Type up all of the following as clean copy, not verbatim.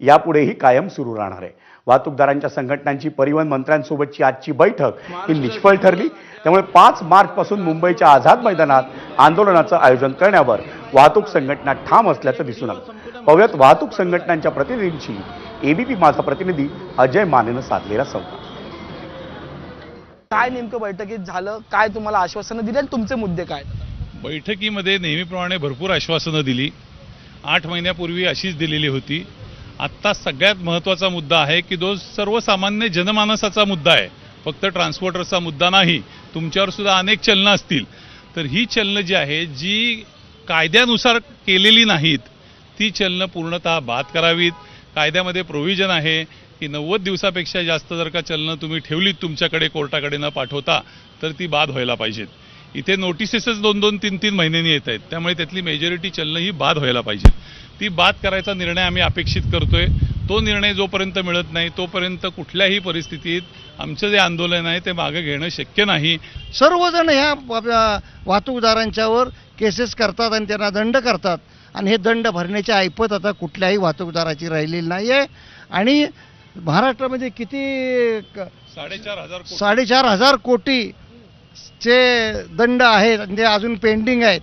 यापुढेही कायम सुरू राहणार आहे। वाहतूकदारांच्या संघटनांची परिवहन मंत्र्यांसोबतची आजची बैठक ही निष्फळ ठरली। त्यामुळे 5 मार्च पासून मुंबईच्या आझाद मैदानात आंदोलनाचं आयोजन करण्यावर वाहतूक संघटना ठाम असल्याचं दिसून आलं। पाहूयात वाहतूक संघटनांच्या प्रतिनिधींची एबीपी माझा प्रतिनिधी अजय मानेनं साधलेला संवाद। काय नेमकं बैठकीत झालं, काय तुम्हाला आश्वासनं दिली आणि तुमचे मुद्दे काय? बैठकीमध्ये नेहमीप्रमाणे भरपूर आश्वासनं दिली। 8 महिन्यापूर्वी अशीच दिलेली होती। आत्ता सगळ्यात महत्त्वाचा मुद्दा आहे की जो सर्वसामान्य जनमानसाचा मुद्दा आहे, फक्त ट्रान्सपोर्टरचा मुद्दा नाही। तुमच्यावर सुद्धा अनेक चलनं असतील, तर ही चलनं जी आहे जी कायद्यानुसार केलेली नाहीत ती चलनं पूर्णतः बाद करावीत। कायद्यामध्ये प्रोव्हिजन आहे की 90 दिवसापेक्षा जास्त जर का चलनं तुम्ही ठेवलीत तुमच्याकडे कोर्टाकडे न पाठवता तर ती बाद व्हायला पाहिजेत। इथे नोटिसेसच 2-2, 3-3 महिन्यांनी येत आहेत, त्यामुळे त्यातली मेजॉरिटी चलनं ही बाद व्हायला पाहिजेत। ती बाद करायचा निर्णय आम्ही अपेक्षित करतोय। तो निर्णय जोपर्यंत मिळत नाही तोपर्यंत कुठल्याही परिस्थितीत आमचं जे आंदोलन आहे ते मागे घेणं शक्य नाही। सर्वजण ह्या वाहतूकदारांच्यावर केसेस करतात आणि त्यांना दंड करतात आणि हे दंड भरण्याची ऐपत आता कुठल्याही वाहतूकदाराची राहिलेली नाही आहे। आणि महाराष्ट्रामध्ये किती 4,500 कोटीचे दंड आहेत आणि ते अजून पेंडिंग आहेत।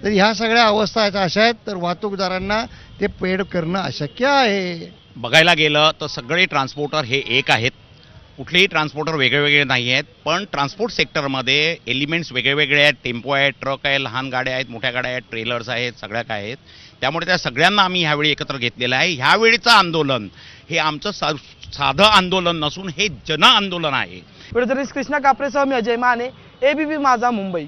तर ह्या सगळ्या अवस्था अशा आहेत तर वाहतूकदारांना ते पेड करणं अशक्य आहे। बघायला गेलं तर सगळे ट्रान्सपोर्टर हे एक आहेत, कुठलेही ट्रान्सपोर्टर वेगवेगळे नाही आहेत, पण ट्रान्सपोर्ट सेक्टरमध्ये एलिमेंट्स वेगवेगळे आहेत। टेम्पो आहेत, ट्रक आहे, लहान गाड्या आहेत, मोठ्या गाड्या आहेत, ट्रेलर्स आहेत, सगळ्या काय आहेत। त्यामुळे त्या सगळ्यांना आम्ही ह्यावेळी एकत्र घेतलेलं आहे। ह्यावेळीचं आंदोलन हे आमचं साधं आंदोलन नसून हे जन आंदोलन आहे। जर्नलिस्ट कृष्णा कापरेसह मी अजय माने, एबीपी माझा, मुंबई।